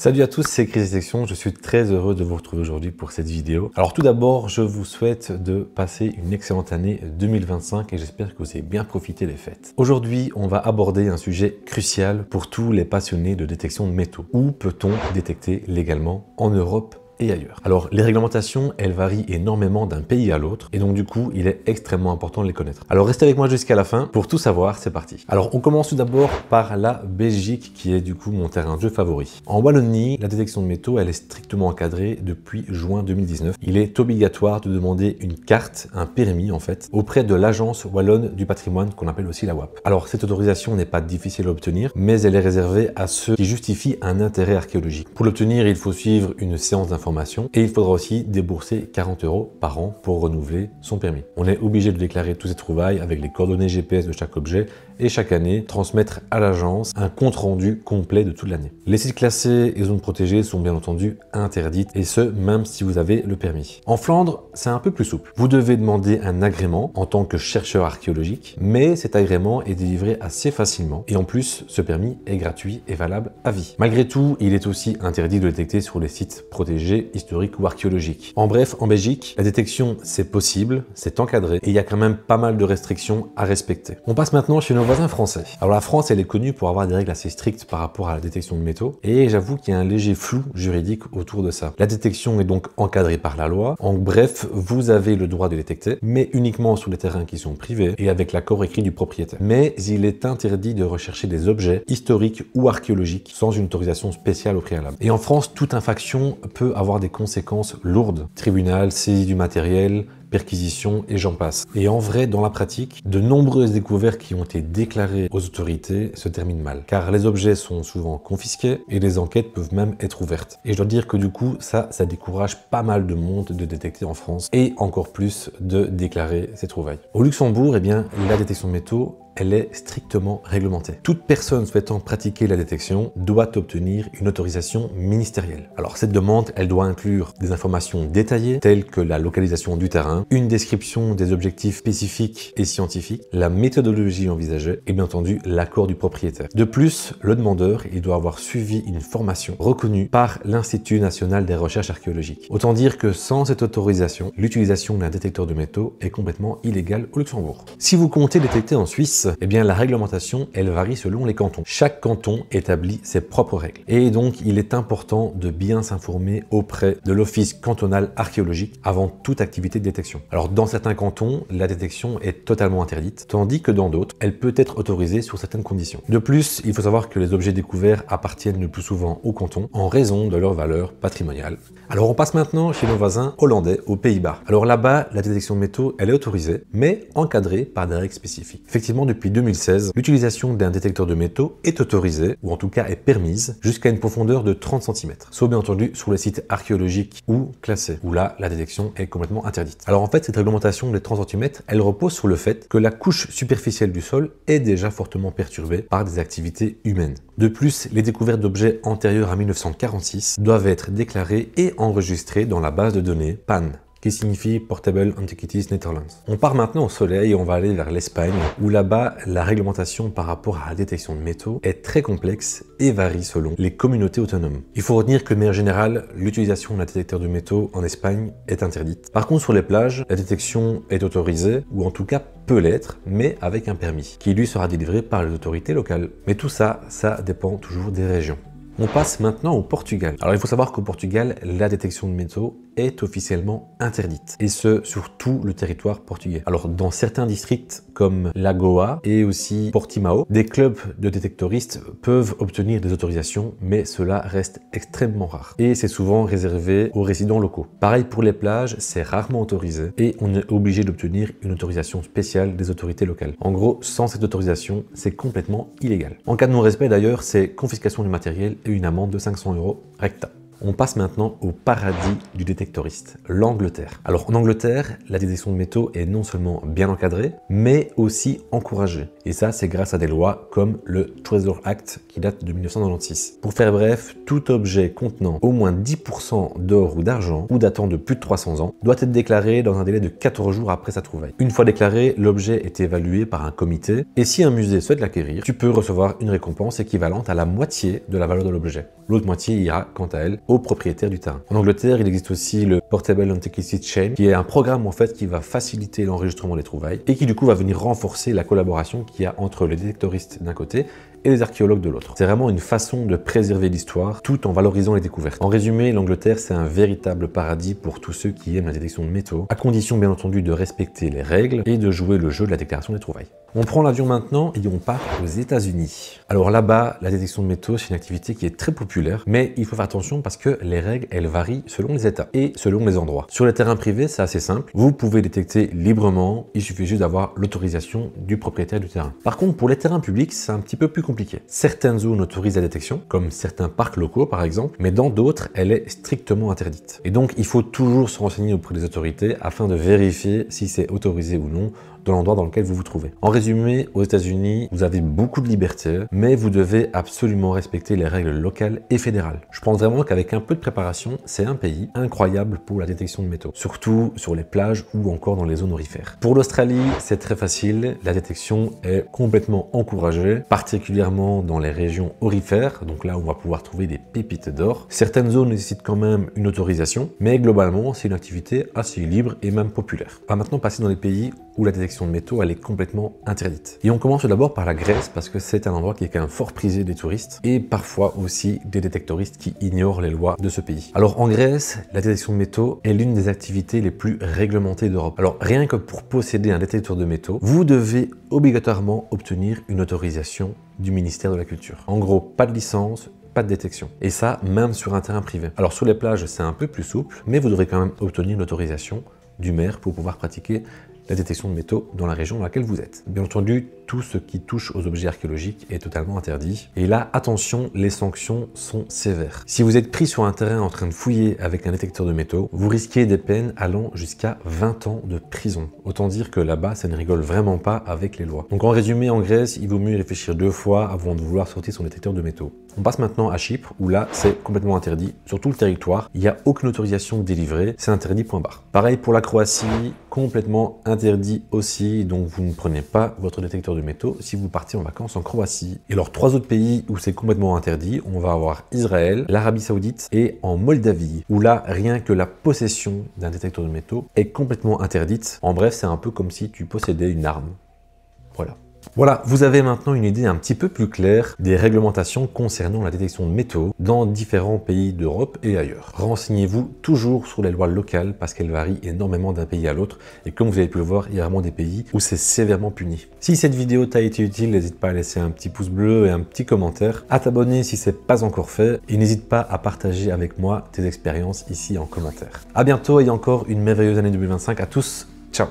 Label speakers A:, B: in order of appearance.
A: Salut à tous, c'est Chris Détection, je suis très heureux de vous retrouver aujourd'hui pour cette vidéo. Alors tout d'abord, je vous souhaite de passer une excellente année 2025 et j'espère que vous avez bien profité des fêtes. Aujourd'hui, on va aborder un sujet crucial pour tous les passionnés de détection de métaux. Où peut-on détecter légalement en Europe et ailleurs? Alors les réglementations, elles varient énormément d'un pays à l'autre et donc du coup il est extrêmement important de les connaître. Alors restez avec moi jusqu'à la fin pour tout savoir, c'est parti. Alors on commence tout d'abord par la Belgique qui est du coup mon terrain de jeu favori. En Wallonie, la détection de métaux elle est strictement encadrée depuis juin 2019. Il est obligatoire de demander une carte, un permis en fait, auprès de l'agence wallonne du patrimoine qu'on appelle aussi la WAP. Alors cette autorisation n'est pas difficile à obtenir, mais elle est réservée à ceux qui justifient un intérêt archéologique. Pour l'obtenir, il faut suivre une séance d'information et il faudra aussi débourser 40 € par an pour renouveler son permis. On est obligé de déclarer tous ces trouvailles avec les coordonnées GPS de chaque objet et chaque année transmettre à l'agence un compte rendu complet de toute l'année. Les sites classés et zones protégées sont bien entendu interdites et ce même si vous avez le permis. En Flandre, c'est un peu plus souple. Vous devez demander un agrément en tant que chercheur archéologique, mais cet agrément est délivré assez facilement et en plus ce permis est gratuit et valable à vie. Malgré tout, il est aussi interdit de détecter sur les sites protégés, historiques ou archéologiques. En bref, en Belgique, la détection c'est possible, c'est encadré et il y a quand même pas mal de restrictions à respecter. On passe maintenant chez nos voisins français. Alors la France elle est connue pour avoir des règles assez strictes par rapport à la détection de métaux et j'avoue qu'il y a un léger flou juridique autour de ça. La détection est donc encadrée par la loi. En bref, vous avez le droit de détecter, mais uniquement sur les terrains qui sont privés et avec l'accord écrit du propriétaire. Mais il est interdit de rechercher des objets historiques ou archéologiques sans une autorisation spéciale au préalable. Et en France, toute infraction peut avoir des conséquences lourdes. Tribunal, saisie du matériel, perquisition et j'en passe. Et en vrai, dans la pratique, de nombreuses découvertes qui ont été déclarées aux autorités se terminent mal. Car les objets sont souvent confisqués et les enquêtes peuvent même être ouvertes. Et je dois dire que du coup, ça décourage pas mal de monde de détecter en France et encore plus de déclarer ces trouvailles. Au Luxembourg, eh bien, la détection de métaux elle est strictement réglementée. Toute personne souhaitant pratiquer la détection doit obtenir une autorisation ministérielle. Alors cette demande, elle doit inclure des informations détaillées telles que la localisation du terrain, une description des objectifs spécifiques et scientifiques, la méthodologie envisagée et bien entendu l'accord du propriétaire. De plus, le demandeur, il doit avoir suivi une formation reconnue par l'Institut national des recherches archéologiques. Autant dire que sans cette autorisation, l'utilisation d'un détecteur de métaux est complètement illégale au Luxembourg. Si vous comptez détecter en Suisse, eh bien la réglementation, elle varie selon les cantons. Chaque canton établit ses propres règles. Et donc, il est important de bien s'informer auprès de l'Office cantonal archéologique avant toute activité de détection. Alors, dans certains cantons, la détection est totalement interdite, tandis que dans d'autres, elle peut être autorisée sur certaines conditions. De plus, il faut savoir que les objets découverts appartiennent le plus souvent au canton en raison de leur valeur patrimoniale. Alors, on passe maintenant chez nos voisins hollandais aux Pays-Bas. Alors là-bas, la détection de métaux, elle est autorisée, mais encadrée par des règles spécifiques. Effectivement, depuis 2016, l'utilisation d'un détecteur de métaux est autorisée, ou en tout cas est permise, jusqu'à une profondeur de 30 cm, sauf bien entendu sur les sites archéologiques ou classés, où là, la détection est complètement interdite. Alors en fait, cette réglementation des 30 cm, elle repose sur le fait que la couche superficielle du sol est déjà fortement perturbée par des activités humaines. De plus, les découvertes d'objets antérieurs à 1946 doivent être déclarées et enregistrées dans la base de données PAN, qui signifie Portable Antiquities Netherlands. On part maintenant au soleil et on va aller vers l'Espagne, où là-bas, la réglementation par rapport à la détection de métaux est très complexe et varie selon les communautés autonomes. Il faut retenir que de manière générale, l'utilisation d'un détecteur de métaux en Espagne est interdite. Par contre, sur les plages, la détection est autorisée, ou en tout cas peut l'être, mais avec un permis, qui lui sera délivré par les autorités locales. Mais tout ça, ça dépend toujours des régions. On passe maintenant au Portugal. Alors il faut savoir qu'au Portugal, la détection de métaux est officiellement interdite, et ce sur tout le territoire portugais. Alors dans certains districts comme Lagoa et aussi Portimao, des clubs de détectoristes peuvent obtenir des autorisations, mais cela reste extrêmement rare et c'est souvent réservé aux résidents locaux. Pareil pour les plages, c'est rarement autorisé et on est obligé d'obtenir une autorisation spéciale des autorités locales. En gros, sans cette autorisation, c'est complètement illégal. En cas de non-respect d'ailleurs, c'est confiscation du matériel et une amende de 500 € recta. On passe maintenant au paradis du détectoriste, l'Angleterre. Alors en Angleterre, la détection de métaux est non seulement bien encadrée, mais aussi encouragée. Et ça, c'est grâce à des lois comme le Treasure Act qui date de 1996. Pour faire bref, tout objet contenant au moins 10% d'or ou d'argent ou datant de plus de 300 ans doit être déclaré dans un délai de 14 jours après sa trouvaille. Une fois déclaré, l'objet est évalué par un comité et si un musée souhaite l'acquérir, tu peux recevoir une récompense équivalente à la moitié de la valeur de l'objet. L'autre moitié ira, quant à elle, au propriétaire du terrain. En Angleterre, il existe aussi le Portable Antiquity Chain, qui est un programme en fait qui va faciliter l'enregistrement des trouvailles et qui du coup va venir renforcer la collaboration qu'il y a entre les détectoristes d'un côté et les archéologues de l'autre. C'est vraiment une façon de préserver l'histoire tout en valorisant les découvertes. En résumé, l'Angleterre, c'est un véritable paradis pour tous ceux qui aiment la détection de métaux, à condition bien entendu de respecter les règles et de jouer le jeu de la déclaration des trouvailles. On prend l'avion maintenant et on part aux États-Unis. Alors là-bas, la détection de métaux, c'est une activité qui est très populaire, mais il faut faire attention parce que les règles, elles varient selon les États et selon les endroits. Sur les terrains privés, c'est assez simple. Vous pouvez détecter librement, il suffit juste d'avoir l'autorisation du propriétaire du terrain. Par contre, pour les terrains publics, c'est un petit peu plus compliqué. Certaines zones autorisent la détection, comme certains parcs locaux par exemple, mais dans d'autres, elle est strictement interdite. Et donc, il faut toujours se renseigner auprès des autorités afin de vérifier si c'est autorisé ou non dans l'endroit dans lequel vous vous trouvez. En résumé, aux États-Unis, vous avez beaucoup de liberté, mais vous devez absolument respecter les règles locales et fédérales. Je pense vraiment qu'avec un peu de préparation, c'est un pays incroyable pour la détection de métaux, surtout sur les plages ou encore dans les zones aurifères. Pour l'Australie, c'est très facile, la détection est complètement encouragée, particulièrement dans les régions aurifères, donc là où on va pouvoir trouver des pépites d'or. Certaines zones nécessitent quand même une autorisation, mais globalement, c'est une activité assez libre et même populaire. On va maintenant passer dans les pays où la détection de métaux, elle est complètement interdite. Et on commence d'abord par la Grèce parce que c'est un endroit qui est quand même fort prisé des touristes et parfois aussi des détectoristes qui ignorent les lois de ce pays. Alors en Grèce, la détection de métaux est l'une des activités les plus réglementées d'Europe. Alors rien que pour posséder un détecteur de métaux, vous devez obligatoirement obtenir une autorisation du ministère de la Culture. En gros, pas de licence, pas de détection. Et ça, même sur un terrain privé. Alors sur les plages, c'est un peu plus souple, mais vous devrez quand même obtenir l'autorisation du maire pour pouvoir pratiquer la détection de métaux dans la région dans laquelle vous êtes. Bien entendu, tout ce qui touche aux objets archéologiques est totalement interdit. Et là, attention, les sanctions sont sévères. Si vous êtes pris sur un terrain en train de fouiller avec un détecteur de métaux, vous risquez des peines allant jusqu'à 20 ans de prison. Autant dire que là-bas, ça ne rigole vraiment pas avec les lois. Donc en résumé, en Grèce, il vaut mieux réfléchir 2 fois avant de vouloir sortir son détecteur de métaux. On passe maintenant à Chypre, où là, c'est complètement interdit. Sur tout le territoire, il n'y a aucune autorisation délivrée, c'est interdit, point barre. Pareil pour la Croatie, complètement interdit aussi, donc vous ne prenez pas votre détecteur de métaux si vous partez en vacances en Croatie. Et alors 3 autres pays où c'est complètement interdit, on va avoir Israël, l'Arabie Saoudite et en Moldavie, où là, rien que la possession d'un détecteur de métaux est complètement interdite. En bref, c'est un peu comme si tu possédais une arme. Voilà. Voilà, vous avez maintenant une idée un petit peu plus claire des réglementations concernant la détection de métaux dans différents pays d'Europe et ailleurs. Renseignez-vous toujours sur les lois locales parce qu'elles varient énormément d'un pays à l'autre et comme vous avez pu le voir, il y a vraiment des pays où c'est sévèrement puni. Si cette vidéo t'a été utile, n'hésite pas à laisser un petit pouce bleu et un petit commentaire, à t'abonner si c'est pas encore fait et n'hésite pas à partager avec moi tes expériences ici en commentaire. À bientôt et encore une merveilleuse année 2025 à tous, ciao!